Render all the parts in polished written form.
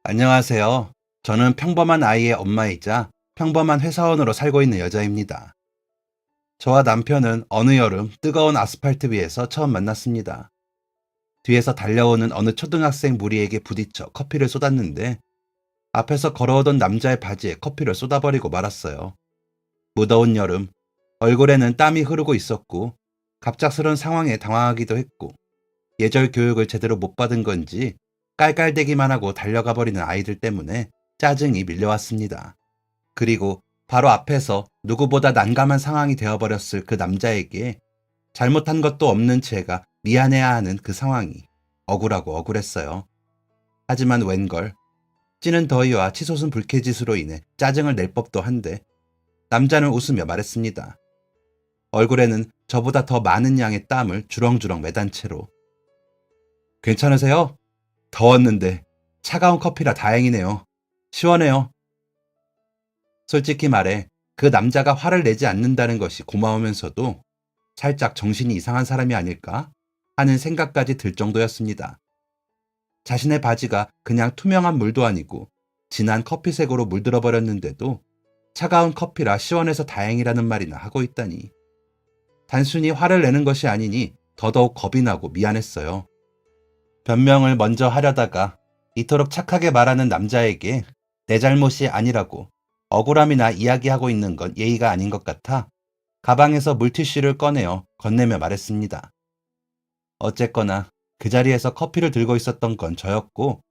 안녕하세요. 저는 평범한 아이의 엄마이자 평범한 회사원으로 살고 있는 여자입니다. 저와 남편은 어느 여름 뜨거운 아스팔트 위에서 처음 만났습니다. 뒤에서 달려오는 어느 초등학생 무리에게 부딪혀 커피를 쏟았는데 앞에서 걸어오던 남자의 바지에 커피를 쏟아버리고 말았어요. 무더운 여름, 얼굴에는 땀이 흐르고 있었고 갑작스런 상황에 당황하기도 했고 예절 교육을 제대로 못 받은 건지 깔깔대기만 하고 달려가 버리는 아이들 때문에 짜증이 밀려왔습니다. 그리고 바로 앞에서 누구보다 난감한 상황이 되어버렸을 그 남자에게 잘못한 것도 없는 제가 미안해야 하는 그 상황이 억울하고 억울했어요. 하지만 웬걸, 찌는 더위와 치솟은 불쾌지수로 인해 짜증을 낼 법도 한데 남자는 웃으며 말했습니다. 얼굴에는 저보다 더 많은 양의 땀을 주렁주렁 매단 채로. 괜찮으세요? 더웠는데 차가운 커피라 다행이네요. 시원해요. 솔직히 말해 그 남자가 화를 내지 않는다는 것이 고마우면서도 살짝 정신이 이상한 사람이 아닐까 하는 생각까지 들 정도였습니다. 자신의 바지가 그냥 투명한 물도 아니고 진한 커피색으로 물들어 버렸는데도 차가운 커피라 시원해서 다행이라는 말이나 하고 있다니. 단순히 화를 내는 것이 아니니 더더욱 겁이 나고 미안했어요. 변명을 먼저 하려다가 이토록 착하게 말하는 남자에게 내 잘못이 아니라고 억울함이나 이야기하고 있는 건 예의가 아닌 것 같아 가방에서 물티슈를 꺼내어 건네며 말했습니다. 어쨌거나 그 자리에서 커피를 들고 있었던 건 저였고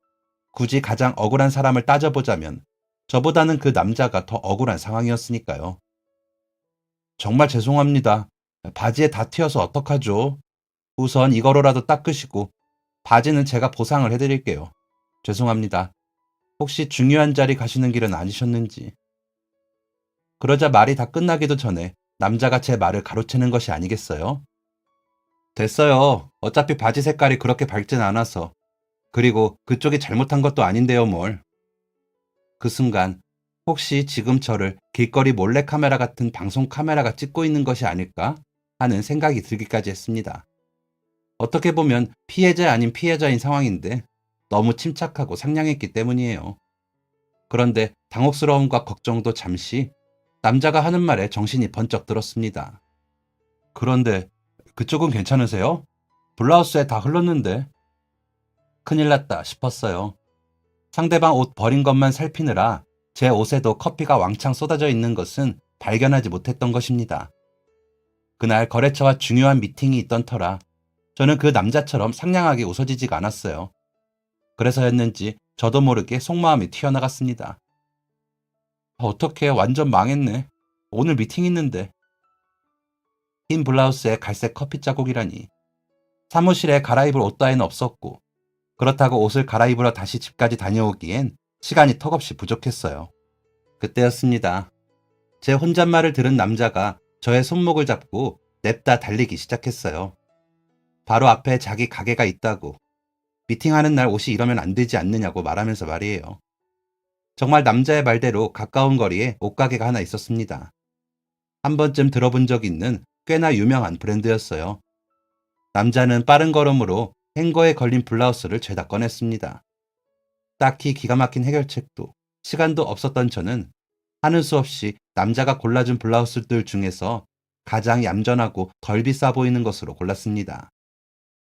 굳이 가장 억울한 사람을 따져보자면 저보다는 그 남자가 더 억울한 상황이었으니까요. 정말 죄송합니다. 바지에 다 튀어서 어떡하죠? 우선 이거로라도 닦으시고 바지는 제가 보상을 해드릴게요. 죄송합니다. 혹시 중요한 자리 가시는 길은 아니셨는지. 그러자 말이 다 끝나기도 전에 남자가 제 말을 가로채는 것이 아니겠어요? 됐어요. 어차피 바지 색깔이 그렇게 밝진 않아서. 그리고 그쪽이 잘못한 것도 아닌데요, 뭘. 그 순간 혹시 지금 저를 길거리 몰래카메라 같은 방송 카메라가 찍고 있는 것이 아닐까 하는 생각이 들기까지 했습니다. 어떻게 보면 피해자 아닌 피해자인 상황인데 너무 침착하고 상냥했기 때문이에요. 그런데 당혹스러움과 걱정도 잠시 남자가 하는 말에 정신이 번쩍 들었습니다. 그런데 그쪽은 괜찮으세요? 블라우스에 다 흘렀는데. 큰일 났다 싶었어요. 상대방 옷 버린 것만 살피느라 제 옷에도 커피가 왕창 쏟아져 있는 것은 발견하지 못했던 것입니다. 그날 거래처와 중요한 미팅이 있던 터라 저는 그 남자처럼 상냥하게 웃어지지가 않았어요. 그래서였는지 저도 모르게 속마음이 튀어나갔습니다. 어떡해, 완전 망했네. 오늘 미팅 있는데. 흰 블라우스에 갈색 커피 자국이라니. 사무실에 갈아입을 옷 따위는 없었고 그렇다고 옷을 갈아입으러 다시 집까지 다녀오기엔 시간이 턱없이 부족했어요. 그때였습니다. 제 혼잣말을 들은 남자가 저의 손목을 잡고 냅다 달리기 시작했어요. 바로 앞에 자기 가게가 있다고, 미팅하는 날 옷이 이러면 안 되지 않느냐고 말하면서 말이에요. 정말 남자의 말대로 가까운 거리에 옷가게가 하나 있었습니다. 한 번쯤 들어본 적 있는 꽤나 유명한 브랜드였어요. 남자는 빠른 걸음으로 행거에 걸린 블라우스를 죄다 꺼냈습니다. 딱히 기가 막힌 해결책도 시간도 없었던 저는 하는 수 없이 남자가 골라준 블라우스들 중에서 가장 얌전하고 덜 비싸 보이는 것으로 골랐습니다.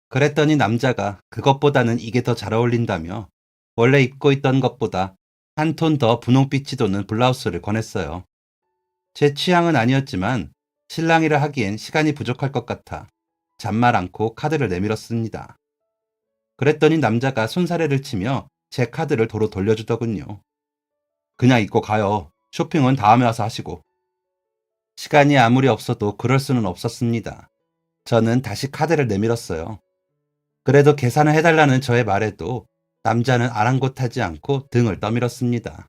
그랬더니 남자가 그것보다는 이게 더 잘 어울린다며 원래 입고 있던 것보다 한 톤 더 분홍빛이 도는 블라우스를 권했어요. 제 취향은 아니었지만 신랑이라 하기엔 시간이 부족할 것 같아 잔말 않고 카드를 내밀었습니다. 그랬더니 남자가 손사래를 치며 제 카드를 도로 돌려주더군요. 그냥 입고 가요. 쇼핑은 다음에 와서 하시고. 시간이 아무리 없어도 그럴 수는 없었습니다. 저는 다시 카드를 내밀었어요. 그래도 계산을 해달라는 저의 말에도 남자는 아랑곳하지 않고 등을 떠밀었습니다.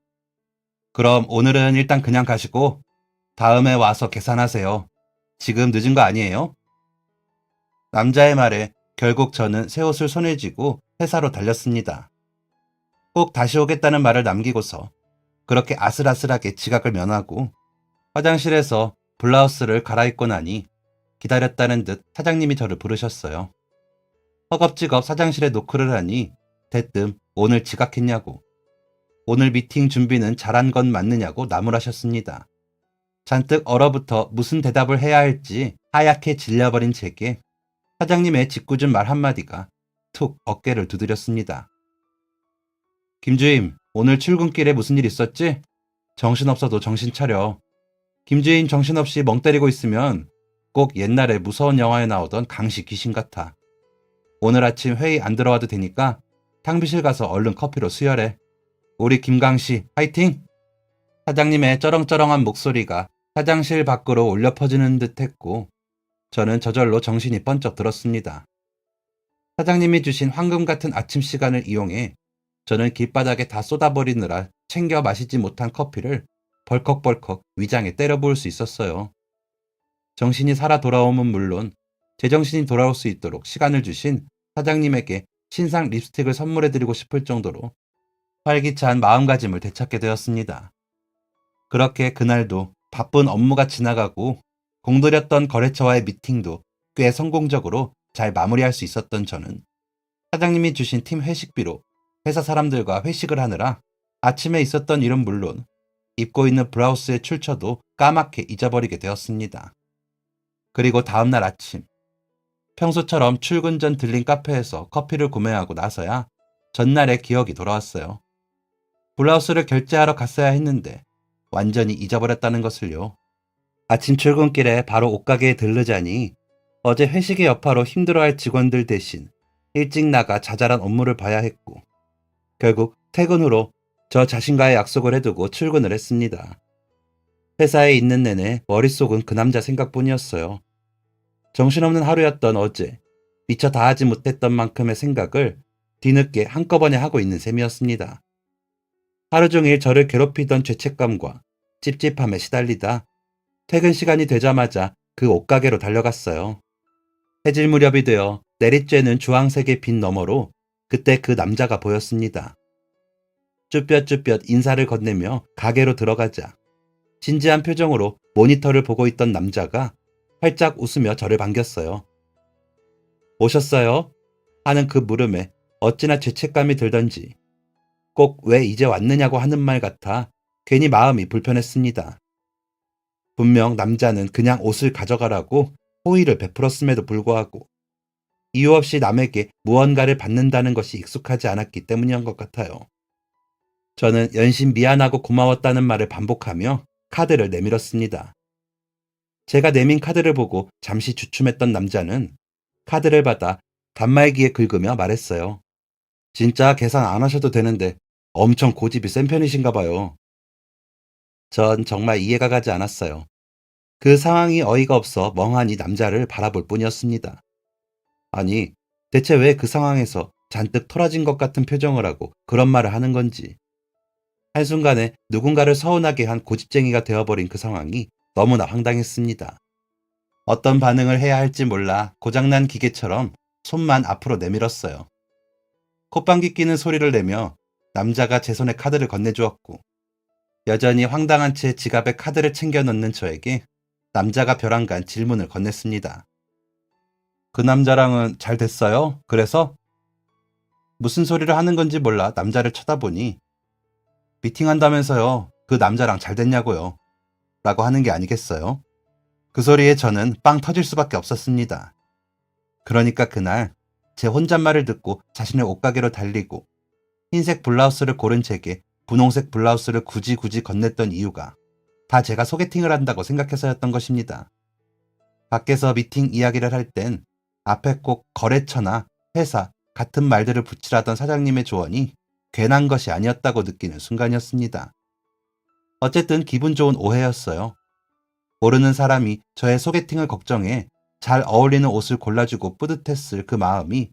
그럼 오늘은 일단 그냥 가시고 다음에 와서 계산하세요. 지금 늦은 거 아니에요? 남자의 말에 결국 저는 새 옷을 손에 쥐고 회사로 달렸습니다. 꼭 다시 오겠다는 말을 남기고서 그렇게 아슬아슬하게 지각을 면하고 화장실에서 블라우스를 갈아입고 나니 기다렸다는 듯 사장님이 저를 부르셨어요. 허겁지겁 사장실에 노크를 하니 대뜸 오늘 지각했냐고. 오늘 미팅 준비는 잘한 건 맞느냐고 나무라셨습니다. 잔뜩 얼어붙어 무슨 대답을 해야 할지 하얗게 질려버린 제게 사장님의 짓궂은 말 한마디가 툭 어깨를 두드렸습니다. 김주임, 오늘 출근길에 무슨 일 있었지? 정신없어도 정신 차려. 김주임 정신없이 멍 때리고 있으면 꼭 옛날에 무서운 영화에 나오던 강시 귀신 같아. 오늘 아침 회의 안 들어와도 되니까 탕비실 가서 얼른 커피로 수혈해. 우리 김강시 화이팅! 사장님의 쩌렁쩌렁한 목소리가 사장실 밖으로 울려 퍼지는 듯 했고 저는 저절로 정신이 번쩍 들었습니다. 사장님이 주신 황금 같은 아침 시간을 이용해 저는 길바닥에 다 쏟아버리느라 챙겨 마시지 못한 커피를 벌컥벌컥 위장에 때려 부을 수 있었어요. 정신이 살아 돌아오면 물론 제정신이 돌아올 수 있도록 시간을 주신 사장님에게 신상 립스틱을 선물해드리고 싶을 정도로 활기찬 마음가짐을 되찾게 되었습니다. 그렇게 그날도 바쁜 업무가 지나가고 공들였던 거래처와의 미팅도 꽤 성공적으로 잘 마무리할 수 있었던 저는 사장님이 주신 팀 회식비로 회사 사람들과 회식을 하느라 아침에 있었던 일은 물론 입고 있는 블라우스의 출처도 까맣게 잊어버리게 되었습니다. 그리고 다음날 아침 평소처럼 출근 전 들린 카페에서 커피를 구매하고 나서야 전날의 기억이 돌아왔어요. 블라우스를 결제하러 갔어야 했는데 완전히 잊어버렸다는 것을요. 아침 출근길에 바로 옷가게에 들르자니 어제 회식의 여파로 힘들어할 직원들 대신 일찍 나가 자잘한 업무를 봐야 했고 결국 퇴근 후로 저 자신과의 약속을 해두고 출근을 했습니다. 회사에 있는 내내 머릿속은 그 남자 생각뿐이었어요. 정신없는 하루였던 어제 미처 다하지 못했던 만큼의 생각을 뒤늦게 한꺼번에 하고 있는 셈이었습니다. 하루 종일 저를 괴롭히던 죄책감과 찝찝함에 시달리다 퇴근 시간이 되자마자 그 옷가게로 달려갔어요. 해질 무렵이 되어 내리쬐는 주황색의 빛 너머로 그때 그 남자가 보였습니다. 쭈뼛쭈뼛 인사를 건네며 가게로 들어가자 진지한 표정으로 모니터를 보고 있던 남자가 활짝 웃으며 저를 반겼어요. 오셨어요? 하는 그 물음에 어찌나 죄책감이 들던지 꼭 왜 이제 왔느냐고 하는 말 같아 괜히 마음이 불편했습니다. 분명 남자는 그냥 옷을 가져가라고 호의를 베풀었음에도 불구하고 이유 없이 남에게 무언가를 받는다는 것이 익숙하지 않았기 때문인 것 같아요. 저는 연신 미안하고 고마웠다는 말을 반복하며 카드를 내밀었습니다. 제가 내민 카드를 보고 잠시 주춤했던 남자는 카드를 받아 단말기에 긁으며 말했어요. 진짜 계산 안 하셔도 되는데 엄청 고집이 센 편이신가 봐요. 전 정말 이해가 가지 않았어요. 그 상황이 어이가 없어 멍하니 남자를 바라볼 뿐이었습니다. 아니, 대체 왜 그 상황에서 잔뜩 토라진 것 같은 표정을 하고 그런 말을 하는 건지. 한순간에 누군가를 서운하게 한 고집쟁이가 되어버린 그 상황이 너무나 황당했습니다. 어떤 반응을 해야 할지 몰라 고장난 기계처럼 손만 앞으로 내밀었어요. 콧방귀 끼는 소리를 내며 남자가 제 손에 카드를 건네주었고 여전히 황당한 채 지갑에 카드를 챙겨 넣는 저에게 남자가 벼랑간 질문을 건넸습니다. 그 남자랑은 잘 됐어요? 그래서? 무슨 소리를 하는 건지 몰라 남자를 쳐다보니 미팅한다면서요. 그 남자랑 잘 됐냐고요. 라고 하는 게 아니겠어요? 그 소리에 저는 빵 터질 수밖에 없었습니다. 그러니까 그날 제 혼잣말을 듣고 자신의 옷가게로 달리고 흰색 블라우스를 고른 제게 분홍색 블라우스를 굳이 건넸던 이유가 다 제가 소개팅을 한다고 생각해서였던 것입니다. 밖에서 미팅 이야기를 할 땐 앞에 꼭 거래처나 회사 같은 말들을 붙이라던 사장님의 조언이 괜한 것이 아니었다고 느끼는 순간이었습니다. 어쨌든 기분 좋은 오해였어요. 모르는 사람이 저의 소개팅을 걱정해 잘 어울리는 옷을 골라주고 뿌듯했을 그 마음이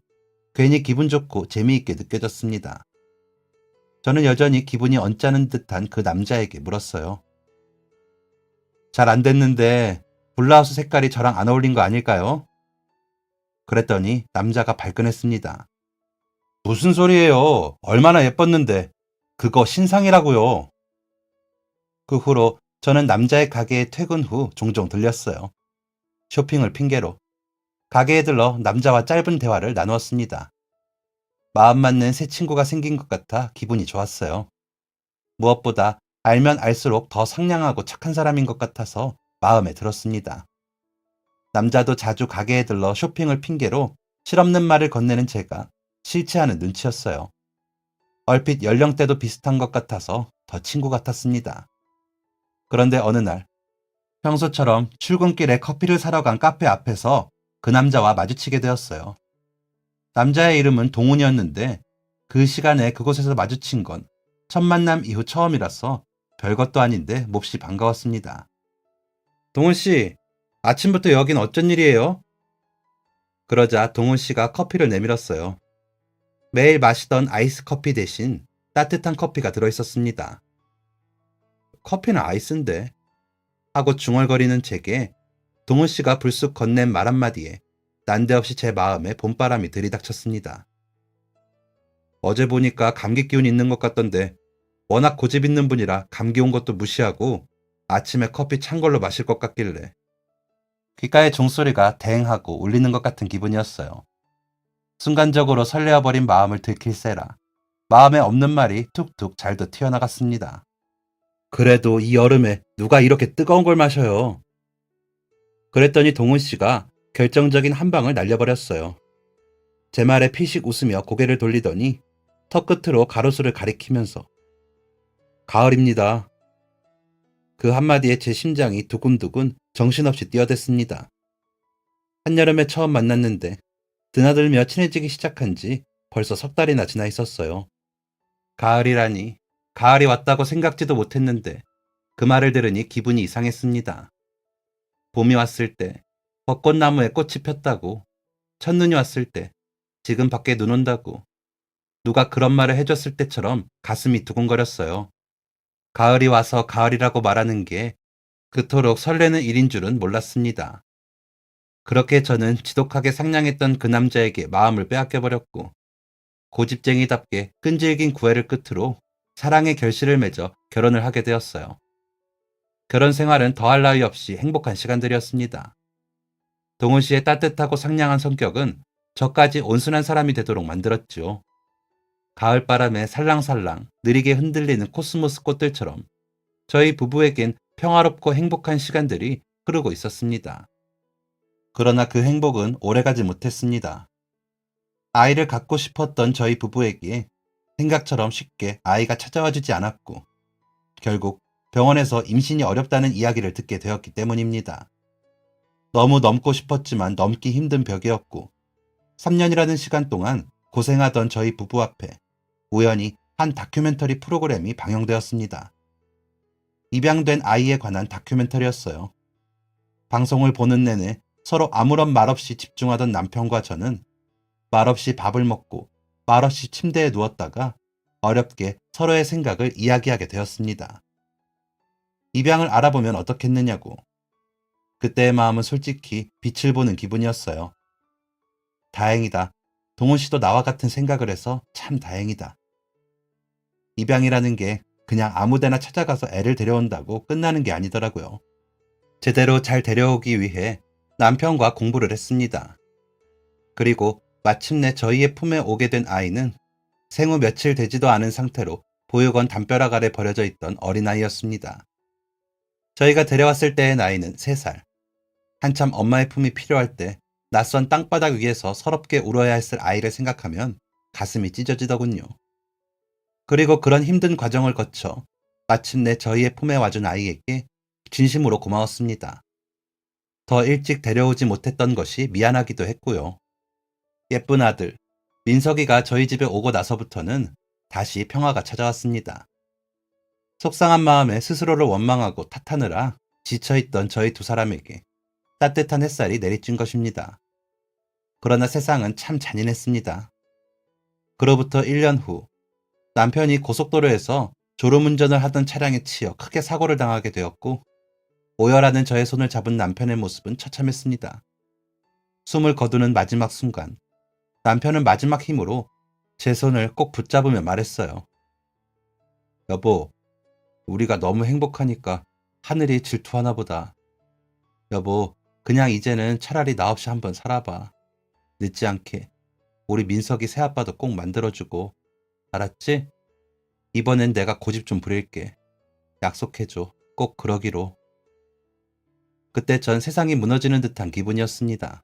괜히 기분 좋고 재미있게 느껴졌습니다. 저는 여전히 기분이 언짢은 듯한 그 남자에게 물었어요. 잘 안 됐는데 블라우스 색깔이 저랑 안 어울린 거 아닐까요? 그랬더니 남자가 발끈했습니다. 무슨 소리예요? 얼마나 예뻤는데. 그거 신상이라고요. 그 후로 저는 남자의 가게에 퇴근 후 종종 들렸어요. 쇼핑을 핑계로. 가게에 들러 남자와 짧은 대화를 나누었습니다. 마음 맞는 새 친구가 생긴 것 같아 기분이 좋았어요. 무엇보다 알면 알수록 더 상냥하고 착한 사람인 것 같아서 마음에 들었습니다. 남자도 자주 가게에 들러 쇼핑을 핑계로 실없는 말을 건네는 제가 싫지 않은 눈치였어요. 얼핏 연령대도 비슷한 것 같아서 더 친구 같았습니다. 그런데 어느 날 평소처럼 출근길에 커피를 사러 간 카페 앞에서 그 남자와 마주치게 되었어요. 남자의 이름은 동훈이었는데 그 시간에 그곳에서 마주친 건 첫 만남 이후 처음이라서 별것도 아닌데 몹시 반가웠습니다. 동훈 씨, 아침부터 여긴 어쩐 일이에요? 그러자 동훈 씨가 커피를 내밀었어요. 매일 마시던 아이스 커피 대신 따뜻한 커피가 들어있었습니다. 커피는 아이스인데 하고 중얼거리는 제게 동훈 씨가 불쑥 건넨 말 한마디에 난데없이 제 마음에 봄바람이 들이닥쳤습니다. 어제 보니까 감기 기운 있는 것 같던데 워낙 고집 있는 분이라 감기 온 것도 무시하고 아침에 커피 찬 걸로 마실 것 같길래 귓가에 종소리가 대행하고 울리는 것 같은 기분이었어요. 순간적으로 설레어버린 마음을 들킬세라 마음에 없는 말이 툭툭 잘도 튀어나갔습니다. 그래도 이 여름에 누가 이렇게 뜨거운 걸 마셔요. 그랬더니 동훈 씨가 결정적인 한 방을 날려버렸어요. 제 말에 피식 웃으며 고개를 돌리더니 턱 끝으로 가로수를 가리키면서 가을입니다. 그 한마디에 제 심장이 두근두근 정신없이 뛰어댔습니다. 한여름에 처음 만났는데 드나들며 친해지기 시작한 지 벌써 석 달이나 지나 있었어요. 가을이라니, 가을이 왔다고 생각지도 못했는데 그 말을 들으니 기분이 이상했습니다. 봄이 왔을 때 벚꽃나무에 꽃이 폈다고, 첫눈이 왔을 때 지금 밖에 눈 온다고 누가 그런 말을 해줬을 때처럼 가슴이 두근거렸어요. 가을이 와서 가을이라고 말하는 게 그토록 설레는 일인 줄은 몰랐습니다. 그렇게 저는 지독하게 상냥했던 그 남자에게 마음을 빼앗겨버렸고 고집쟁이답게 끈질긴 구애를 끝으로 사랑의 결실을 맺어 결혼을 하게 되었어요. 결혼 생활은 더할 나위 없이 행복한 시간들이었습니다. 동훈 씨의 따뜻하고 상냥한 성격은 저까지 온순한 사람이 되도록 만들었죠. 가을바람에 살랑살랑 느리게 흔들리는 코스모스 꽃들처럼 저희 부부에겐 평화롭고 행복한 시간들이 흐르고 있었습니다. 그러나 그 행복은 오래가지 못했습니다. 아이를 갖고 싶었던 저희 부부에게 생각처럼 쉽게 아이가 찾아와 주지 않았고 결국 병원에서 임신이 어렵다는 이야기를 듣게 되었기 때문입니다. 너무 넘고 싶었지만 넘기 힘든 벽이었고 3년이라는 시간 동안 고생하던 저희 부부 앞에 우연히 한 다큐멘터리 프로그램이 방영되었습니다. 입양된 아이에 관한 다큐멘터리였어요. 방송을 보는 내내 서로 아무런 말 없이 집중하던 남편과 저는 말없이 밥을 먹고 말없이 침대에 누웠다가 어렵게 서로의 생각을 이야기하게 되었습니다. 입양을 알아보면 어떻겠느냐고. 그때의 마음은 솔직히 빛을 보는 기분이었어요. 다행이다. 동훈 씨도 나와 같은 생각을 해서 참 다행이다. 입양이라는 게 그냥 아무데나 찾아가서 애를 데려온다고 끝나는 게 아니더라고요. 제대로 잘 데려오기 위해 남편과 공부를 했습니다. 그리고 마침내 저희의 품에 오게 된 아이는 생후 며칠 되지도 않은 상태로 보육원 담벼락 아래 버려져 있던 어린아이였습니다. 저희가 데려왔을 때의 나이는 3살. 한참 엄마의 품이 필요할 때 낯선 땅바닥 위에서 서럽게 울어야 했을 아이를 생각하면 가슴이 찢어지더군요. 그리고 그런 힘든 과정을 거쳐 마침내 저희의 품에 와준 아이에게 진심으로 고마웠습니다. 더 일찍 데려오지 못했던 것이 미안하기도 했고요. 예쁜 아들, 민석이가 저희 집에 오고 나서부터는 다시 평화가 찾아왔습니다. 속상한 마음에 스스로를 원망하고 탓하느라 지쳐있던 저희 두 사람에게 따뜻한 햇살이 내리쬐 것입니다. 그러나 세상은 참 잔인했습니다. 그로부터 1년 후 남편이 고속도로에서 졸음운전을 하던 차량에 치여 크게 사고를 당하게 되었고 오열하는 저의 손을 잡은 남편의 모습은 처참했습니다. 숨을 거두는 마지막 순간 남편은 마지막 힘으로 제 손을 꼭 붙잡으며 말했어요. 여보, 우리가 너무 행복하니까 하늘이 질투하나 보다. 여보, 그냥 이제는 차라리 나 없이 한번 살아봐. 늦지 않게 우리 민석이 새아빠도 꼭 만들어주고. 알았지? 이번엔 내가 고집 좀 부릴게. 약속해줘. 꼭 그러기로. 그때 전 세상이 무너지는 듯한 기분이었습니다.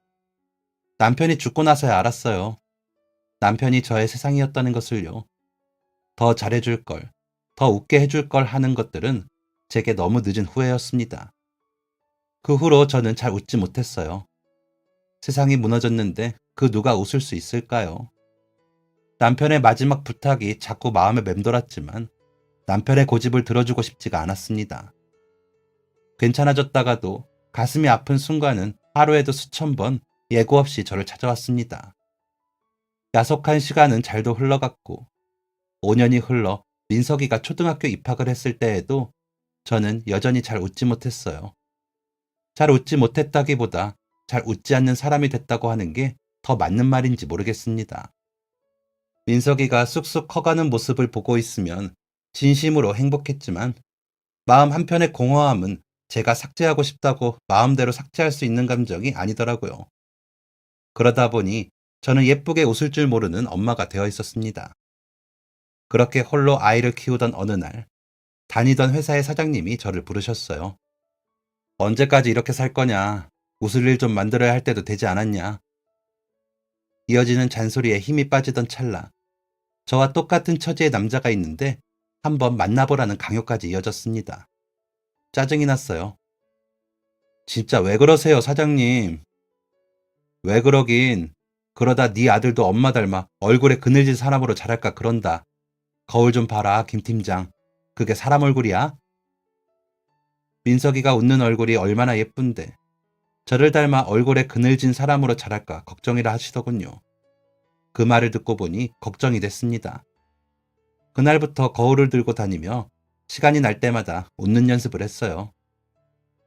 남편이 죽고 나서야 알았어요. 남편이 저의 세상이었다는 것을요. 더 잘해줄 걸, 더 웃게 해줄 걸 하는 것들은 제게 너무 늦은 후회였습니다. 그 후로 저는 잘 웃지 못했어요. 세상이 무너졌는데 그 누가 웃을 수 있을까요? 남편의 마지막 부탁이 자꾸 마음에 맴돌았지만 남편의 고집을 들어주고 싶지가 않았습니다. 괜찮아졌다가도 가슴이 아픈 순간은 하루에도 수천 번 예고 없이 저를 찾아왔습니다. 야속한 시간은 잘도 흘러갔고 5년이 흘러 민석이가 초등학교 입학을 했을 때에도 저는 여전히 잘 웃지 못했어요. 잘 웃지 못했다기보다 잘 웃지 않는 사람이 됐다고 하는 게 더 맞는 말인지 모르겠습니다. 민석이가 쑥쑥 커가는 모습을 보고 있으면 진심으로 행복했지만 마음 한편의 공허함은 제가 삭제하고 싶다고 마음대로 삭제할 수 있는 감정이 아니더라고요. 그러다 보니 저는 예쁘게 웃을 줄 모르는 엄마가 되어 있었습니다. 그렇게 홀로 아이를 키우던 어느 날 다니던 회사의 사장님이 저를 부르셨어요. 언제까지 이렇게 살 거냐? 웃을 일 좀 만들어야 할 때도 되지 않았냐? 이어지는 잔소리에 힘이 빠지던 찰나 저와 똑같은 처지의 남자가 있는데 한번 만나보라는 강요까지 이어졌습니다. 짜증이 났어요. 진짜 왜 그러세요, 사장님? 왜 그러긴. 그러다 네 아들도 엄마 닮아 얼굴에 그늘진 사람으로 자랄까 그런다. 거울 좀 봐라, 김 팀장. 그게 사람 얼굴이야? 민석이가 웃는 얼굴이 얼마나 예쁜데 저를 닮아 얼굴에 그늘진 사람으로 자랄까 걱정이라 하시더군요. 그 말을 듣고 보니 걱정이 됐습니다. 그날부터 거울을 들고 다니며 시간이 날 때마다 웃는 연습을 했어요.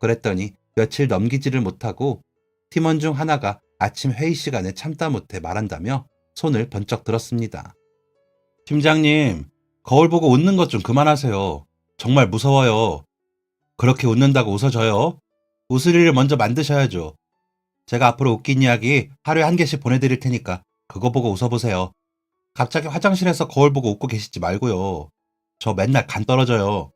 그랬더니 며칠 넘기지를 못하고 팀원 중 하나가 아침 회의 시간에 참다 못해 말한다며 손을 번쩍 들었습니다. 팀장님, 거울 보고 웃는 것 좀 그만하세요. 정말 무서워요. 그렇게 웃는다고 웃어줘요? 웃을 일을 먼저 만드셔야죠. 제가 앞으로 웃긴 이야기 하루에 한 개씩 보내드릴 테니까 그거 보고 웃어보세요. 갑자기 화장실에서 거울 보고 웃고 계시지 말고요. 저 맨날 간 떨어져요.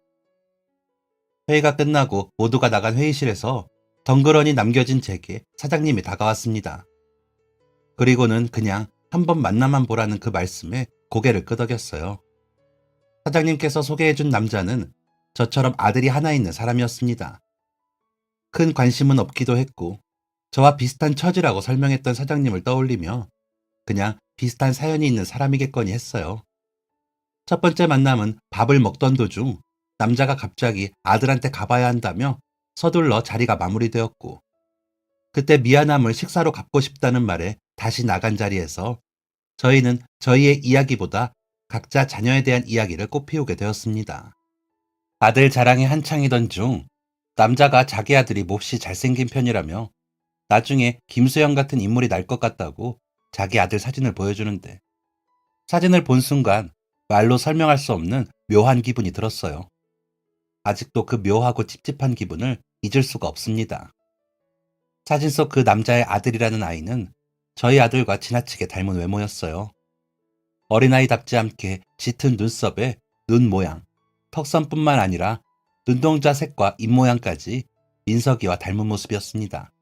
회의가 끝나고 모두가 나간 회의실에서 덩그러니 남겨진 제게 사장님이 다가왔습니다. 그리고는 그냥 한번 만나만 보라는 그 말씀에 고개를 끄덕였어요. 사장님께서 소개해준 남자는 저처럼 아들이 하나 있는 사람이었습니다. 큰 관심은 없기도 했고 저와 비슷한 처지라고 설명했던 사장님을 떠올리며 그냥 비슷한 사연이 있는 사람이겠거니 했어요. 첫 번째 만남은 밥을 먹던 도중 남자가 갑자기 아들한테 가봐야 한다며 서둘러 자리가 마무리되었고 그때 미안함을 식사로 갚고 싶다는 말에 다시 나간 자리에서 저희는 저희의 이야기보다 각자 자녀에 대한 이야기를 꽃피우게 되었습니다. 아들 자랑이 한창이던 중 남자가 자기 아들이 몹시 잘생긴 편이라며 나중에 김수영 같은 인물이 날 것 같다고 자기 아들 사진을 보여주는데 사진을 본 순간 말로 설명할 수 없는 묘한 기분이 들었어요. 아직도 그 묘하고 찝찝한 기분을 잊을 수가 없습니다. 사진 속 그 남자의 아들이라는 아이는 저희 아들과 지나치게 닮은 외모였어요. 어린아이답지 않게 짙은 눈썹에 눈 모양, 턱선뿐만 아니라 눈동자 색과 입모양까지 민석이와 닮은 모습이었습니다.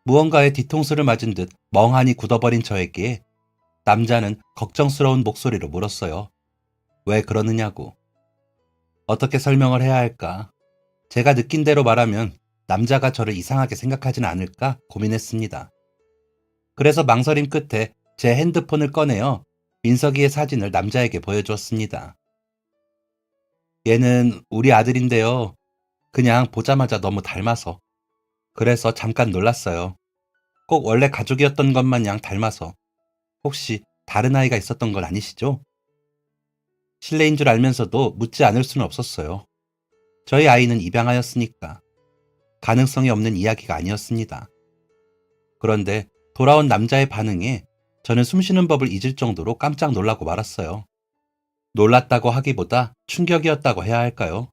무언가에 뒤통수를 맞은 듯 멍하니 굳어버린 저에게 남자는 걱정스러운 목소리로 물었어요. 왜 그러느냐고. 어떻게 설명을 해야 할까? 제가 느낀 대로 말하면 남자가 저를 이상하게 생각하진 않을까 고민했습니다. 그래서 망설임 끝에 제 핸드폰을 꺼내어 민석이의 사진을 남자에게 보여주었습니다. 얘는 우리 아들인데요. 그냥 보자마자 너무 닮아서. 그래서 잠깐 놀랐어요. 꼭 원래 가족이었던 것 마냥 닮아서. 혹시 다른 아이가 있었던 건 아니시죠? 실례인 줄 알면서도 묻지 않을 수는 없었어요. 저희 아이는 입양하였으니까. 가능성이 없는 이야기가 아니었습니다. 그런데 돌아온 남자의 반응에 저는 숨쉬는 법을 잊을 정도로 깜짝 놀라고 말았어요. 놀랐다고 하기보다 충격이었다고 해야 할까요?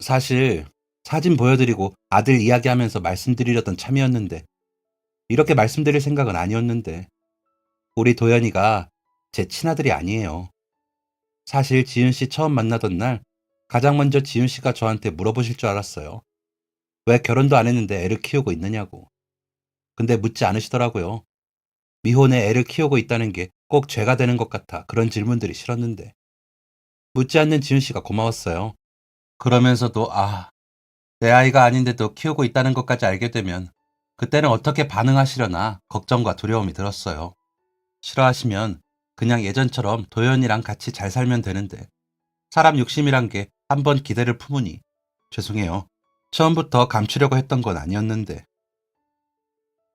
사실 사진 보여드리고 아들 이야기하면서 말씀드리려던 참이었는데 이렇게 말씀드릴 생각은 아니었는데 우리 도연이가 제 친아들이 아니에요. 사실 지윤 씨 처음 만나던 날 가장 먼저 지윤 씨가 저한테 물어보실 줄 알았어요. 왜 결혼도 안 했는데 애를 키우고 있느냐고. 근데 묻지 않으시더라고요. 미혼에 애를 키우고 있다는 게 꼭 죄가 되는 것 같아 그런 질문들이 싫었는데. 묻지 않는 지윤 씨가 고마웠어요. 그러면서도 내 아이가 아닌데도 키우고 있다는 것까지 알게 되면 그때는 어떻게 반응하시려나 걱정과 두려움이 들었어요. 싫어하시면 그냥 예전처럼 도연이랑 같이 잘 살면 되는데 사람 욕심이란 게 한 번 기대를 품으니 죄송해요. 처음부터 감추려고 했던 건 아니었는데.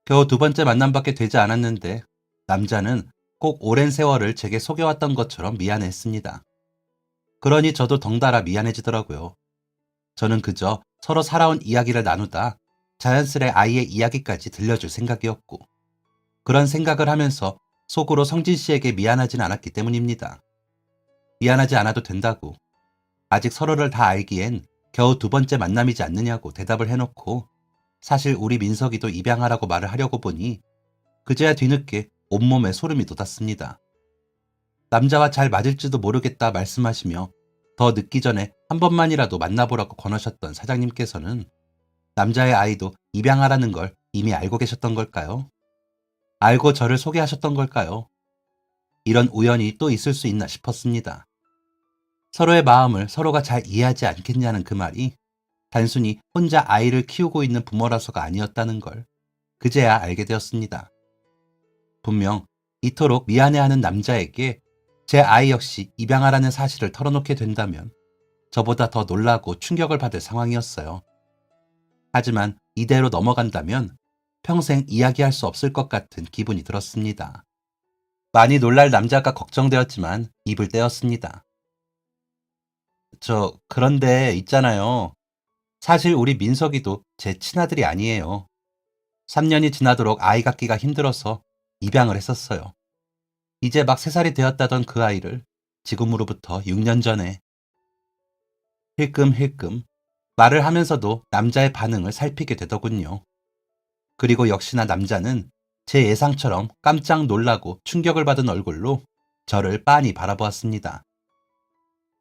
겨우 두 번째 만남밖에 되지 않았는데 남자는 꼭 오랜 세월을 제게 속여왔던 것처럼 미안해했습니다. 그러니 저도 덩달아 미안해지더라고요. 저는 그저 서로 살아온 이야기를 나누다 자연스레 아이의 이야기까지 들려줄 생각이었고 그런 생각을 하면서 속으로 성진 씨에게 미안하진 않았기 때문입니다. 미안하지 않아도 된다고 아직 서로를 다 알기엔 겨우 두 번째 만남이지 않느냐고 대답을 해놓고 사실 우리 민석이도 입양하라고 말을 하려고 보니 그제야 뒤늦게 온몸에 소름이 돋았습니다. 남자와 잘 맞을지도 모르겠다 말씀하시며 더 늦기 전에 한 번만이라도 만나보라고 권하셨던 사장님께서는 남자의 아이도 입양하라는 걸 이미 알고 계셨던 걸까요? 알고 저를 소개하셨던 걸까요? 이런 우연이 또 있을 수 있나 싶었습니다. 서로의 마음을 서로가 잘 이해하지 않겠냐는 그 말이 단순히 혼자 아이를 키우고 있는 부모라서가 아니었다는 걸 그제야 알게 되었습니다. 분명 이토록 미안해하는 남자에게 제 아이 역시 입양하라는 사실을 털어놓게 된다면 저보다 더 놀라고 충격을 받을 상황이었어요. 하지만 이대로 넘어간다면 평생 이야기할 수 없을 것 같은 기분이 들었습니다. 많이 놀랄 남자가 걱정되었지만 입을 떼었습니다. 그런데 있잖아요. 사실 우리 민석이도 제 친아들이 아니에요. 3년이 지나도록 아이 갖기가 힘들어서 입양을 했었어요. 이제 막 3살이 되었다던 그 아이를 지금으로부터 6년 전에 힐끔힐끔 말을 하면서도 남자의 반응을 살피게 되더군요. 그리고 역시나 남자는 제 예상처럼 깜짝 놀라고 충격을 받은 얼굴로 저를 빤히 바라보았습니다.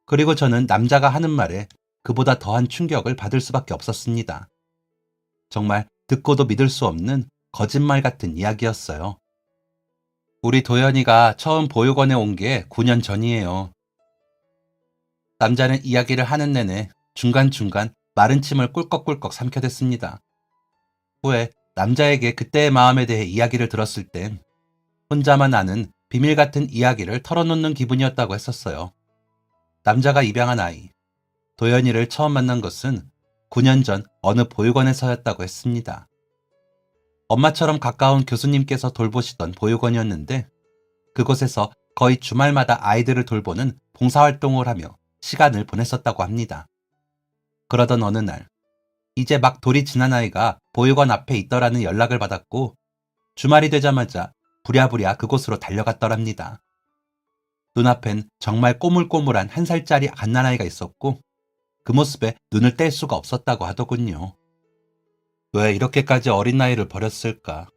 그리고 저는 남자가 하는 말에 그보다 더한 충격을 받을 수밖에 없었습니다. 정말 듣고도 믿을 수 없는 거짓말 같은 이야기였어요. 우리 도연이가 처음 보육원에 온 게 9년 전이에요. 남자는 이야기를 하는 내내 중간중간 마른 침을 꿀꺽꿀꺽 삼켜댔습니다. 후에 남자에게 그때의 마음에 대해 이야기를 들었을 땐 혼자만 아는 비밀 같은 이야기를 털어놓는 기분이었다고 했었어요. 남자가 입양한 아이, 도연이를 처음 만난 것은 9년 전 어느 보육원에서였다고 했습니다. 엄마처럼 가까운 교수님께서 돌보시던 보육원이었는데 그곳에서 거의 주말마다 아이들을 돌보는 봉사활동을 하며 시간을 보냈었다고 합니다. 그러던 어느 날, 이제 막 돌이 지난 아이가 보육원 앞에 있더라는 연락을 받았고 주말이 되자마자 부랴부랴 그곳으로 달려갔더랍니다. 눈앞엔 정말 꼬물꼬물한 1살짜리 갓난아이가 있었고 그 모습에 눈을 뗄 수가 없었다고 하더군요. 왜 이렇게까지 어린 나이를 버렸을까?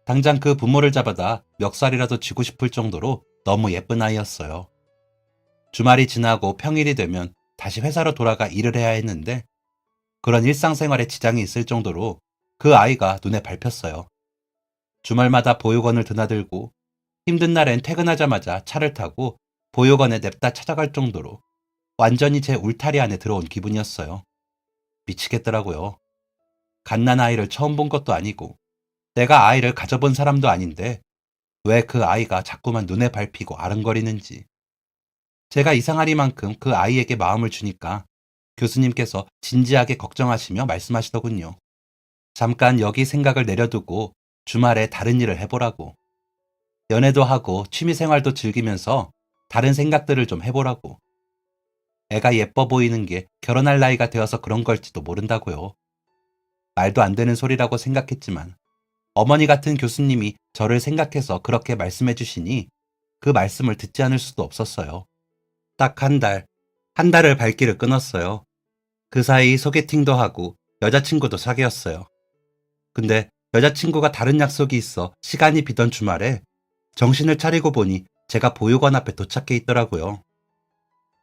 당장 그 부모를 잡아다 멱살이라도 쥐고 싶을 정도로 너무 예쁜 아이였어요. 주말이 지나고 평일이 되면 다시 회사로 돌아가 일을 해야 했는데 그런 일상생활에 지장이 있을 정도로 그 아이가 눈에 밟혔어요. 주말마다 보육원을 드나들고 힘든 날엔 퇴근하자마자 차를 타고 보육원에 냅다 찾아갈 정도로 완전히 제 울타리 안에 들어온 기분이었어요. 미치겠더라고요. 갓난아이를 처음 본 것도 아니고 내가 아이를 가져본 사람도 아닌데 왜 그 아이가 자꾸만 눈에 밟히고 아른거리는지. 제가 이상하리만큼 그 아이에게 마음을 주니까 교수님께서 진지하게 걱정하시며 말씀하시더군요. 잠깐 여기 생각을 내려두고 주말에 다른 일을 해보라고. 연애도 하고 취미생활도 즐기면서 다른 생각들을 좀 해보라고. 애가 예뻐 보이는 게 결혼할 나이가 되어서 그런 걸지도 모른다고요. 말도 안 되는 소리라고 생각했지만 어머니 같은 교수님이 저를 생각해서 그렇게 말씀해 주시니 그 말씀을 듣지 않을 수도 없었어요. 딱 한 달을 발길을 끊었어요. 그 사이 소개팅도 하고 여자친구도 사귀었어요. 근데 여자친구가 다른 약속이 있어 시간이 비던 주말에 정신을 차리고 보니 제가 보육원 앞에 도착해 있더라고요.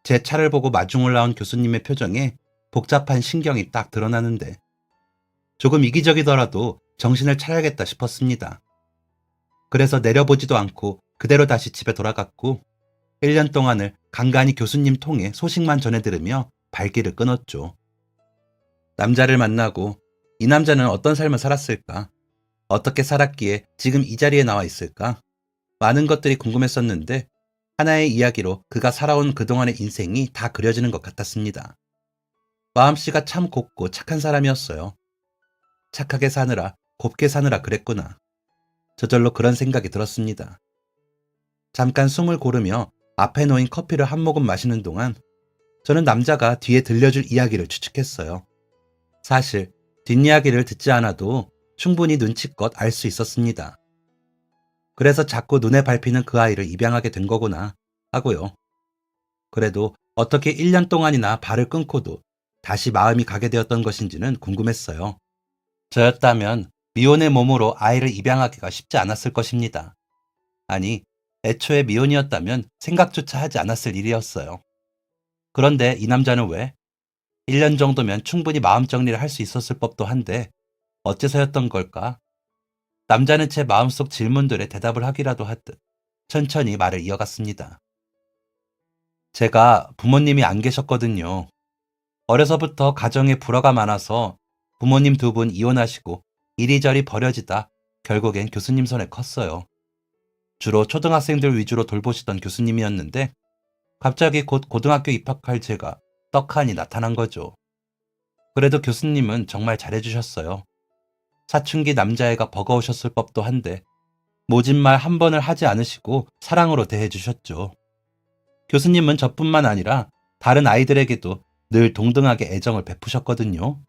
제 차를 보고 마중 올라온 교수님의 표정에 복잡한 신경이 딱 드러나는데 조금 이기적이더라도 정신을 차려야겠다 싶었습니다. 그래서 내려보지도 않고 그대로 다시 집에 돌아갔고 1년 동안을 간간히 교수님 통해 소식만 전해 들으며 발길을 끊었죠. 남자를 만나고 이 남자는 어떤 삶을 살았을까? 어떻게 살았기에 지금 이 자리에 나와 있을까? 많은 것들이 궁금했었는데 하나의 이야기로 그가 살아온 그동안의 인생이 다 그려지는 것 같았습니다. 마음씨가 참 곱고 착한 사람이었어요. 착하게 사느라 곱게 사느라 그랬구나. 저절로 그런 생각이 들었습니다. 잠깐 숨을 고르며 앞에 놓인 커피를 한 모금 마시는 동안 저는 남자가 뒤에 들려줄 이야기를 추측했어요. 사실 뒷이야기를 듣지 않아도 충분히 눈치껏 알 수 있었습니다. 그래서 자꾸 눈에 밟히는 그 아이를 입양하게 된 거구나 하고요. 그래도 어떻게 1년 동안이나 발을 끊고도 다시 마음이 가게 되었던 것인지는 궁금했어요. 저였다면 미혼의 몸으로 아이를 입양하기가 쉽지 않았을 것입니다. 아니, 애초에 미혼이었다면 생각조차 하지 않았을 일이었어요. 그런데 이 남자는 왜? 1년 정도면 충분히 마음 정리를 할 수 있었을 법도 한데 어째서였던 걸까? 남자는 제 마음속 질문들에 대답을 하기라도 하듯 천천히 말을 이어갔습니다. 제가 부모님이 안 계셨거든요. 어려서부터 가정에 불화가 많아서 부모님 두 분 이혼하시고 이리저리 버려지다 결국엔 교수님 손에 컸어요. 주로 초등학생들 위주로 돌보시던 교수님이었는데 갑자기 곧 고등학교 입학할 제가 떡하니 나타난 거죠. 그래도 교수님은 정말 잘해주셨어요. 사춘기 남자애가 버거우셨을 법도 한데 모진 말 한 번을 하지 않으시고 사랑으로 대해주셨죠. 교수님은 저뿐만 아니라 다른 아이들에게도 늘 동등하게 애정을 베푸셨거든요.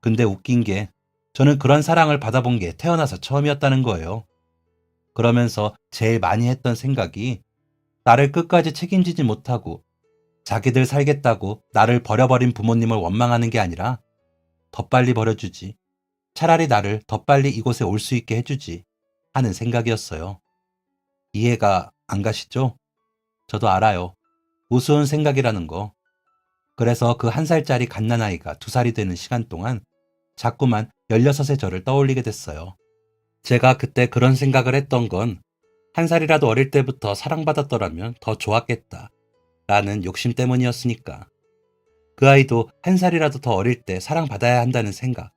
근데 웃긴 게 저는 그런 사랑을 받아본 게 태어나서 처음이었다는 거예요. 그러면서 제일 많이 했던 생각이 나를 끝까지 책임지지 못하고 자기들 살겠다고 나를 버려버린 부모님을 원망하는 게 아니라 더 빨리 버려주지. 차라리 나를 더 빨리 이곳에 올 수 있게 해주지 하는 생각이었어요. 이해가 안 가시죠? 저도 알아요. 우스운 생각이라는 거. 그래서 그 1살짜리 갓난아이가 2살이 되는 시간 동안 자꾸만 16의 저를 떠올리게 됐어요. 제가 그때 그런 생각을 했던 건 1살이라도 어릴 때부터 사랑받았더라면 더 좋았겠다 라는 욕심 때문이었으니까. 그 아이도 1살이라도 더 어릴 때 사랑받아야 한다는 생각.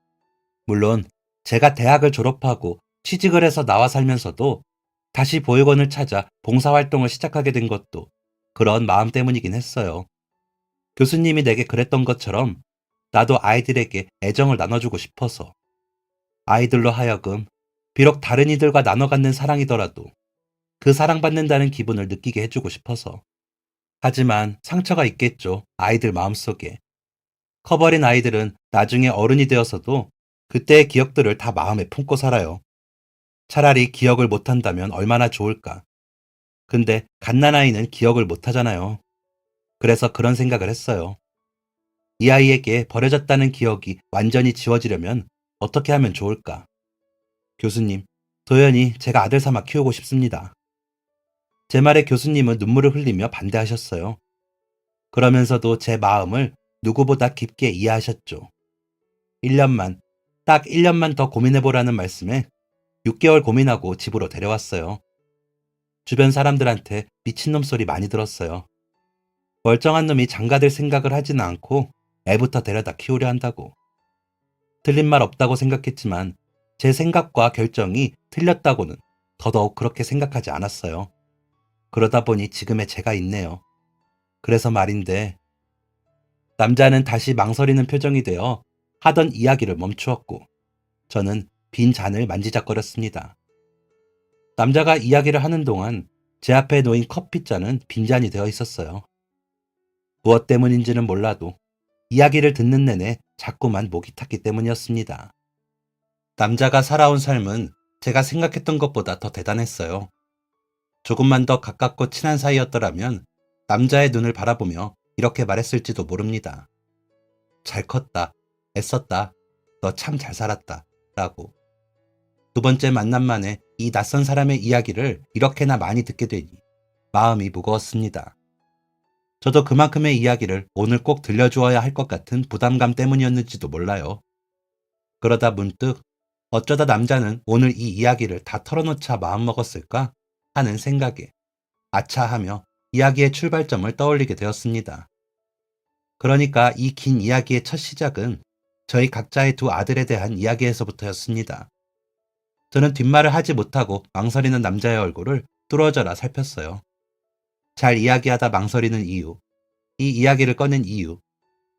물론 제가 대학을 졸업하고 취직을 해서 나와 살면서도 다시 보육원을 찾아 봉사활동을 시작하게 된 것도 그런 마음 때문이긴 했어요. 교수님이 내게 그랬던 것처럼 나도 아이들에게 애정을 나눠주고 싶어서 아이들로 하여금 비록 다른 이들과 나눠 갖는 사랑이더라도 그 사랑받는다는 기분을 느끼게 해주고 싶어서. 하지만 상처가 있겠죠. 아이들 마음속에. 커버린 아이들은 나중에 어른이 되어서도 그때의 기억들을 다 마음에 품고 살아요. 차라리 기억을 못한다면 얼마나 좋을까. 근데 갓난아이는 기억을 못하잖아요. 그래서 그런 생각을 했어요. 이 아이에게 버려졌다는 기억이 완전히 지워지려면 어떻게 하면 좋을까? 교수님, 도연히 제가 아들 삼아 키우고 싶습니다. 제 말에 교수님은 눈물을 흘리며 반대하셨어요. 그러면서도 제 마음을 누구보다 깊게 이해하셨죠. 1년만, 딱 1년만 더 고민해보라는 말씀에 6개월 고민하고 집으로 데려왔어요. 주변 사람들한테 미친놈 소리 많이 들었어요. 멀쩡한 놈이 장가들 생각을 하지는 않고 애부터 데려다 키우려 한다고. 틀린 말 없다고 생각했지만 제 생각과 결정이 틀렸다고는 더더욱 그렇게 생각하지 않았어요. 그러다 보니 지금의 제가 있네요. 그래서 말인데 남자는 다시 망설이는 표정이 되어 하던 이야기를 멈추었고 저는 빈 잔을 만지작거렸습니다. 남자가 이야기를 하는 동안 제 앞에 놓인 커피잔은 빈잔이 되어 있었어요. 무엇 때문인지는 몰라도 이야기를 듣는 내내 자꾸만 목이 탔기 때문이었습니다. 남자가 살아온 삶은 제가 생각했던 것보다 더 대단했어요. 조금만 더 가깝고 친한 사이였더라면 남자의 눈을 바라보며 이렇게 말했을지도 모릅니다. 잘 컸다. 애썼다. 너 참 잘 살았다. 라고. 2번째 만남 만에 이 낯선 사람의 이야기를 이렇게나 많이 듣게 되니 마음이 무거웠습니다. 저도 그만큼의 이야기를 오늘 꼭 들려주어야 할 것 같은 부담감 때문이었는지도 몰라요. 그러다 문득 어쩌다 남자는 오늘 이 이야기를 다 털어놓자 마음먹었을까 하는 생각에 아차하며 이야기의 출발점을 떠올리게 되었습니다. 그러니까 이 긴 이야기의 첫 시작은 저희 각자의 두 아들에 대한 이야기에서부터였습니다. 저는 뒷말을 하지 못하고 망설이는 남자의 얼굴을 뚫어져라 살폈어요. 잘 이야기하다 망설이는 이유, 이 이야기를 꺼낸 이유,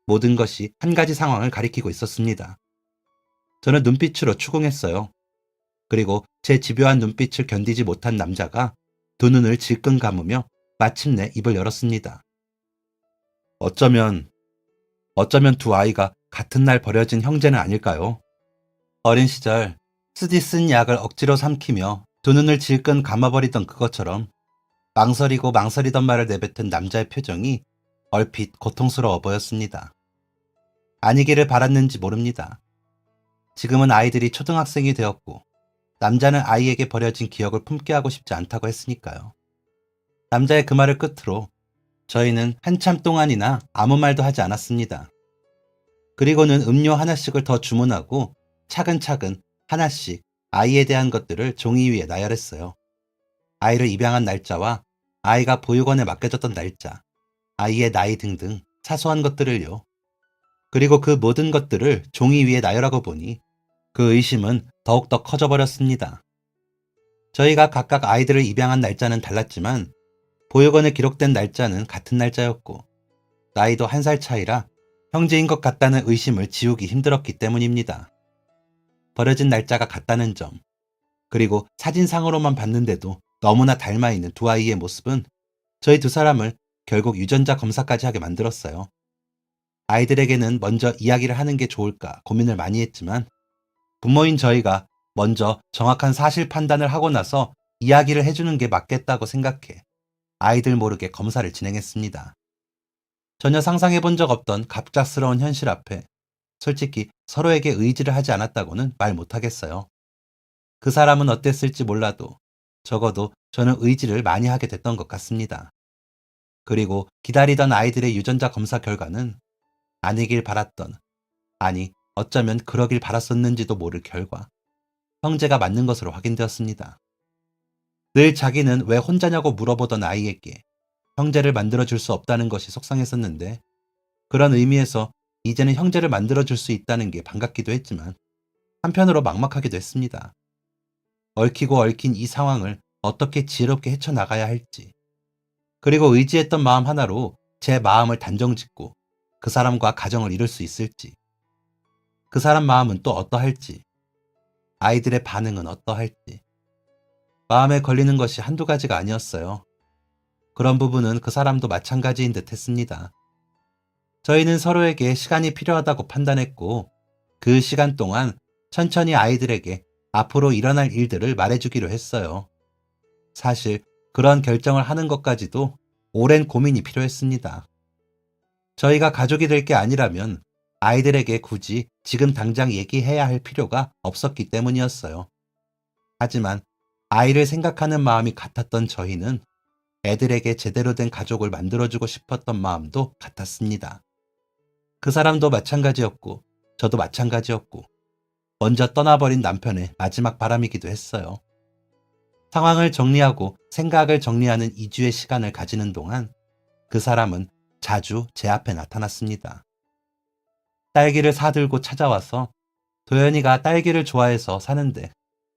모든 것이 한 가지 상황을 가리키고 있었습니다. 저는 눈빛으로 추궁했어요. 그리고 제 집요한 눈빛을 견디지 못한 남자가 두 눈을 질끈 감으며 마침내 입을 열었습니다. 어쩌면 두 아이가 같은 날 버려진 형제는 아닐까요? 어린 시절 쓰디 쓴 약을 억지로 삼키며 두 눈을 질끈 감아버리던 그것처럼 망설이고 망설이던 말을 내뱉은 남자의 표정이 얼핏 고통스러워 보였습니다. 아니기를 바랐는지 모릅니다. 지금은 아이들이 초등학생이 되었고 남자는 아이에게 버려진 기억을 품게 하고 싶지 않다고 했으니까요. 남자의 그 말을 끝으로 저희는 한참 동안이나 아무 말도 하지 않았습니다. 그리고는 음료 하나씩을 더 주문하고 차근차근 하나씩 아이에 대한 것들을 종이 위에 나열했어요. 아이를 입양한 날짜와 아이가 보육원에 맡겨졌던 날짜, 아이의 나이 등등 사소한 것들을요. 그리고 그 모든 것들을 종이 위에 나열하고 보니 그 의심은 더욱더 커져버렸습니다. 저희가 각각 아이들을 입양한 날짜는 달랐지만 보육원에 기록된 날짜는 같은 날짜였고 나이도 1살 차이라 형제인 것 같다는 의심을 지우기 힘들었기 때문입니다. 버려진 날짜가 같다는 점, 그리고 사진상으로만 봤는데도 너무나 닮아 있는 두 아이의 모습은 저희 두 사람을 결국 유전자 검사까지 하게 만들었어요. 아이들에게는 먼저 이야기를 하는 게 좋을까 고민을 많이 했지만 부모인 저희가 먼저 정확한 사실 판단을 하고 나서 이야기를 해주는 게 맞겠다고 생각해 아이들 모르게 검사를 진행했습니다. 전혀 상상해 본 적 없던 갑작스러운 현실 앞에 솔직히 서로에게 의지를 하지 않았다고는 말 못하겠어요. 그 사람은 어땠을지 몰라도 적어도 저는 의지를 많이 하게 됐던 것 같습니다. 그리고 기다리던 아이들의 유전자 검사 결과는 아니길 바랐던, 아니 어쩌면 그러길 바랐었는지도 모를 결과, 형제가 맞는 것으로 확인되었습니다. 늘 자기는 왜 혼자냐고 물어보던 아이에게 형제를 만들어줄 수 없다는 것이 속상했었는데 그런 의미에서 이제는 형제를 만들어줄 수 있다는 게 반갑기도 했지만 한편으로 막막하기도 했습니다. 얽히고 얽힌 이 상황을 어떻게 지혜롭게 헤쳐나가야 할지, 그리고 의지했던 마음 하나로 제 마음을 단정짓고 그 사람과 가정을 이룰 수 있을지, 그 사람 마음은 또 어떠할지, 아이들의 반응은 어떠할지, 마음에 걸리는 것이 한두 가지가 아니었어요. 그런 부분은 그 사람도 마찬가지인 듯 했습니다. 저희는 서로에게 시간이 필요하다고 판단했고 그 시간 동안 천천히 아이들에게 앞으로 일어날 일들을 말해주기로 했어요. 사실 그런 결정을 하는 것까지도 오랜 고민이 필요했습니다. 저희가 가족이 될 게 아니라면 아이들에게 굳이 지금 당장 얘기해야 할 필요가 없었기 때문이었어요. 하지만 아이를 생각하는 마음이 같았던 저희는 애들에게 제대로 된 가족을 만들어주고 싶었던 마음도 같았습니다. 그 사람도 마찬가지였고 저도 마찬가지였고 먼저 떠나버린 남편의 마지막 바람이기도 했어요. 상황을 정리하고 생각을 정리하는 2주의 시간을 가지는 동안 그 사람은 자주 제 앞에 나타났습니다. 딸기를 사들고 찾아와서 도연이가 딸기를 좋아해서 사는데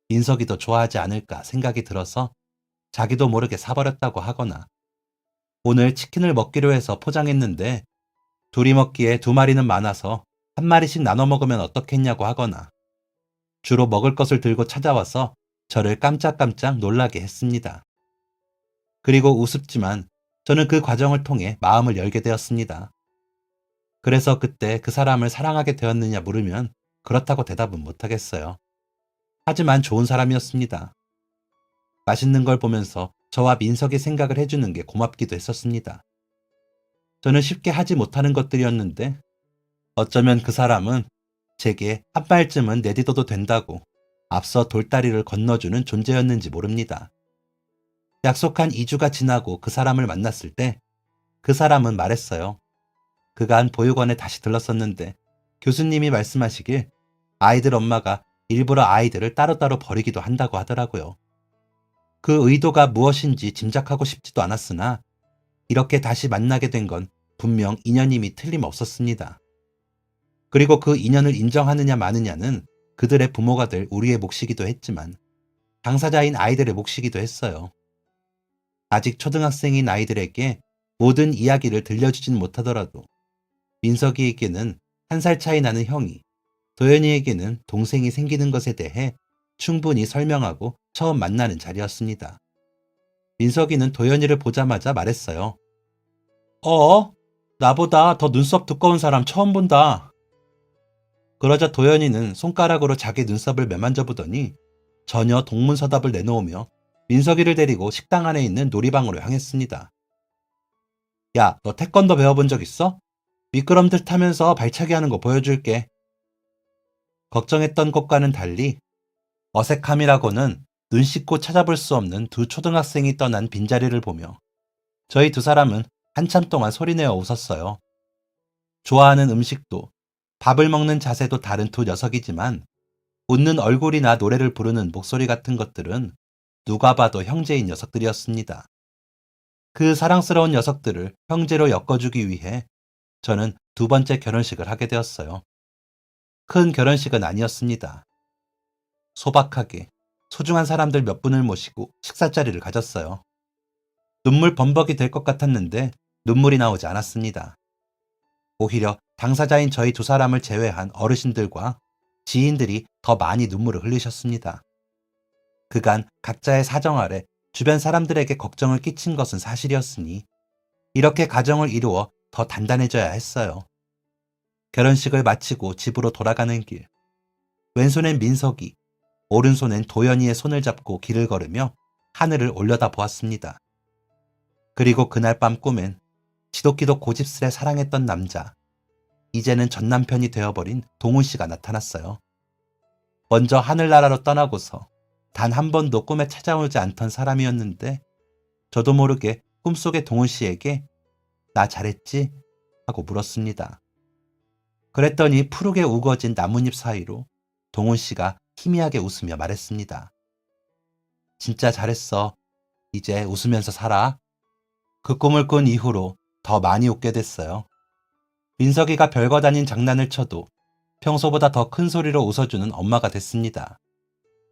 민석이도 좋아하지 않을까 생각이 들어서 자기도 모르게 사버렸다고 하거나 오늘 치킨을 먹기로 해서 포장했는데 둘이 먹기에 2마리는 많아서 1마리씩 나눠 먹으면 어떻겠냐고 하거나 주로 먹을 것을 들고 찾아와서 저를 깜짝깜짝 놀라게 했습니다. 그리고 우습지만 저는 그 과정을 통해 마음을 열게 되었습니다. 그래서 그때 그 사람을 사랑하게 되었느냐 물으면 그렇다고 대답은 못하겠어요. 하지만 좋은 사람이었습니다. 맛있는 걸 보면서 저와 민석이 생각을 해주는 게 고맙기도 했었습니다. 저는 쉽게 하지 못하는 것들이었는데 어쩌면 그 사람은 제게 한 발쯤은 내딛어도 된다고 앞서 돌다리를 건너주는 존재였는지 모릅니다. 약속한 2주가 지나고 그 사람을 만났을 때 그 사람은 말했어요. 그간 보육원에 다시 들렀었는데 교수님이 말씀하시길 아이들 엄마가 일부러 아이들을 따로따로 버리기도 한다고 하더라고요. 그 의도가 무엇인지 짐작하고 싶지도 않았으나 이렇게 다시 만나게 된 건 분명 인연임이 틀림없었습니다. 그리고 그 인연을 인정하느냐 마느냐는 그들의 부모가 될 우리의 몫이기도 했지만 당사자인 아이들의 몫이기도 했어요. 아직 초등학생인 아이들에게 모든 이야기를 들려주진 못하더라도 민석이에게는 1살 차이 나는 형이, 도연이에게는 동생이 생기는 것에 대해 충분히 설명하고 처음 만나는 자리였습니다. 민석이는 도연이를 보자마자 말했어요. 나보다 더 눈썹 두꺼운 사람 처음 본다. 그러자 도연이는 손가락으로 자기 눈썹을 매만져 보더니 전혀 동문서답을 내놓으며 민석이를 데리고 식당 안에 있는 놀이방으로 향했습니다. 야, 너 태권도 배워본 적 있어? 미끄럼틀 타면서 발차기 하는 거 보여줄게. 걱정했던 것과는 달리 어색함이라고는 눈 씻고 찾아볼 수 없는 두 초등학생이 떠난 빈자리를 보며 저희 두 사람은 한참 동안 소리내어 웃었어요. 좋아하는 음식도 밥을 먹는 자세도 다른 두 녀석이지만 웃는 얼굴이나 노래를 부르는 목소리 같은 것들은 누가 봐도 형제인 녀석들이었습니다. 그 사랑스러운 녀석들을 형제로 엮어주기 위해 저는 두 번째 결혼식을 하게 되었어요. 큰 결혼식은 아니었습니다. 소박하게 소중한 사람들 몇 분을 모시고 식사 자리를 가졌어요. 눈물 범벅이 될 것 같았는데 눈물이 나오지 않았습니다. 오히려 당사자인 저희 두 사람을 제외한 어르신들과 지인들이 더 많이 눈물을 흘리셨습니다. 그간 각자의 사정 아래 주변 사람들에게 걱정을 끼친 것은 사실이었으니 이렇게 가정을 이루어 더 단단해져야 했어요. 결혼식을 마치고 집으로 돌아가는 길, 왼손엔 민석이, 오른손엔 도연이의 손을 잡고 길을 걸으며 하늘을 올려다 보았습니다. 그리고 그날 밤 꿈엔 지독히도 고집스레 사랑했던 남자, 이제는 전 남편이 되어버린 동훈 씨가 나타났어요. 먼저 하늘나라로 떠나고서 단 한 번도 꿈에 찾아오지 않던 사람이었는데 저도 모르게 꿈속의 동훈 씨에게 나 잘했지? 하고 물었습니다. 그랬더니 푸르게 우거진 나뭇잎 사이로 동훈 씨가 희미하게 웃으며 말했습니다. 진짜 잘했어. 이제 웃으면서 살아. 그 꿈을 꾼 이후로 더 많이 웃게 됐어요. 민석이가 별것 아닌 장난을 쳐도 평소보다 더 큰 소리로 웃어주는 엄마가 됐습니다.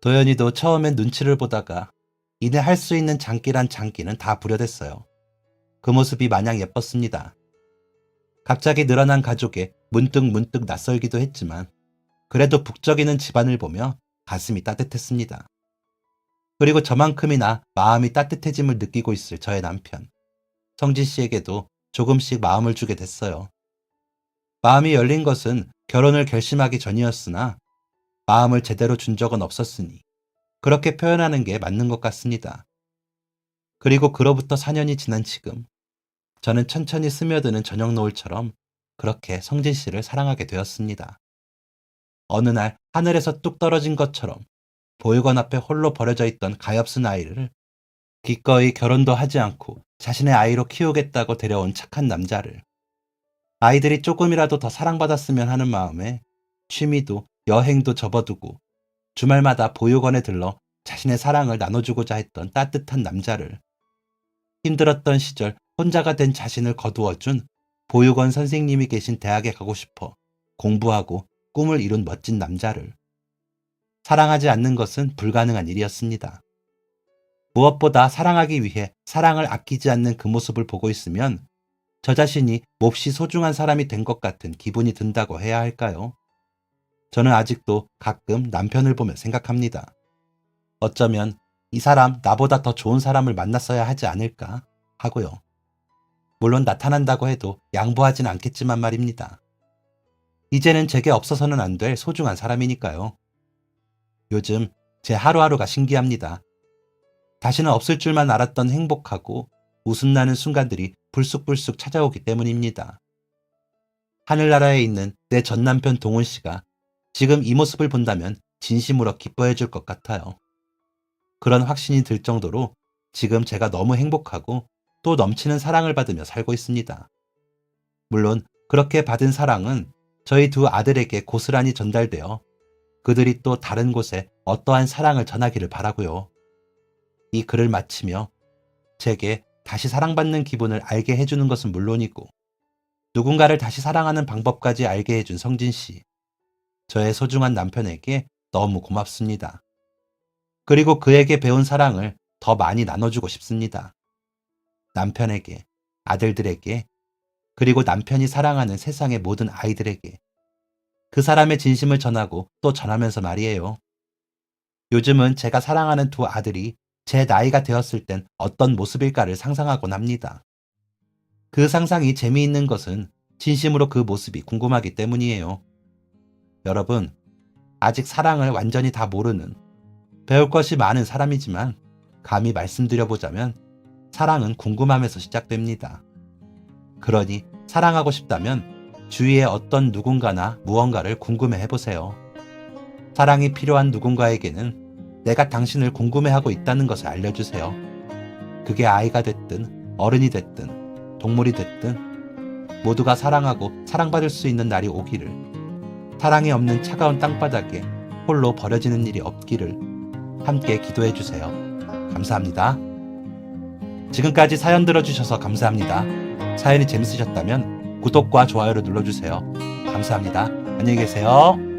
도연이도 처음엔 눈치를 보다가 이내 할 수 있는 장기란 장기는 다 부려댔어요. 그 모습이 마냥 예뻤습니다. 갑자기 늘어난 가족에 문득 낯설기도 했지만 그래도 북적이는 집안을 보며 가슴이 따뜻했습니다. 그리고 저만큼이나 마음이 따뜻해짐을 느끼고 있을 저의 남편, 성진 씨에게도 조금씩 마음을 주게 됐어요. 마음이 열린 것은 결혼을 결심하기 전이었으나 마음을 제대로 준 적은 없었으니 그렇게 표현하는 게 맞는 것 같습니다. 그리고 그로부터 4년이 지난 지금 저는 천천히 스며드는 저녁 노을처럼 그렇게 성진 씨를 사랑하게 되었습니다. 어느 날 하늘에서 뚝 떨어진 것처럼 보육원 앞에 홀로 버려져 있던 가엾은 아이를 기꺼이 결혼도 하지 않고 자신의 아이로 키우겠다고 데려온 착한 남자를, 아이들이 조금이라도 더 사랑받았으면 하는 마음에 취미도 여행도 접어두고 주말마다 보육원에 들러 자신의 사랑을 나눠주고자 했던 따뜻한 남자를, 힘들었던 시절 혼자가 된 자신을 거두어준 보육원 선생님이 계신 대학에 가고 싶어 공부하고 꿈을 이룬 멋진 남자를, 사랑하지 않는 것은 불가능한 일이었습니다. 무엇보다 사랑하기 위해 사랑을 아끼지 않는 그 모습을 보고 있으면 저 자신이 몹시 소중한 사람이 된 것 같은 기분이 든다고 해야 할까요? 저는 아직도 가끔 남편을 보며 생각합니다. 어쩌면 이 사람 나보다 더 좋은 사람을 만났어야 하지 않을까 하고요. 물론 나타난다고 해도 양보하진 않겠지만 말입니다. 이제는 제게 없어서는 안 될 소중한 사람이니까요. 요즘 제 하루하루가 신기합니다. 다시는 없을 줄만 알았던 행복하고 웃음 나는 순간들이 불쑥불쑥 찾아오기 때문입니다. 하늘나라에 있는 내 전남편 동훈 씨가 지금 이 모습을 본다면 진심으로 기뻐해 줄 것 같아요. 그런 확신이 들 정도로 지금 제가 너무 행복하고 또 넘치는 사랑을 받으며 살고 있습니다. 물론 그렇게 받은 사랑은 저희 두 아들에게 고스란히 전달되어 그들이 또 다른 곳에 어떠한 사랑을 전하기를 바라고요. 이 글을 마치며 제게 다시 사랑받는 기분을 알게 해주는 것은 물론이고 누군가를 다시 사랑하는 방법까지 알게 해준 성진 씨. 저의 소중한 남편에게 너무 고맙습니다. 그리고 그에게 배운 사랑을 더 많이 나눠주고 싶습니다. 남편에게, 아들들에게, 그리고 남편이 사랑하는 세상의 모든 아이들에게 그 사람의 진심을 전하고 또 전하면서 말이에요. 요즘은 제가 사랑하는 두 아들이 제 나이가 되었을 땐 어떤 모습일까를 상상하곤 합니다. 그 상상이 재미있는 것은 진심으로 그 모습이 궁금하기 때문이에요. 여러분, 아직 사랑을 완전히 다 모르는 배울 것이 많은 사람이지만 감히 말씀드려보자면 사랑은 궁금함에서 시작됩니다. 그러니 사랑하고 싶다면 주위의 어떤 누군가나 무언가를 궁금해 해보세요. 사랑이 필요한 누군가에게는 내가 당신을 궁금해하고 있다는 것을 알려주세요. 그게 아이가 됐든 어른이 됐든 동물이 됐든 모두가 사랑하고 사랑받을 수 있는 날이 오기를, 사랑이 없는 차가운 땅바닥에 홀로 버려지는 일이 없기를 함께 기도해 주세요. 감사합니다. 지금까지 사연 들어주셔서 감사합니다. 사연이 재밌으셨다면 구독과 좋아요를 눌러주세요. 감사합니다. 안녕히 계세요.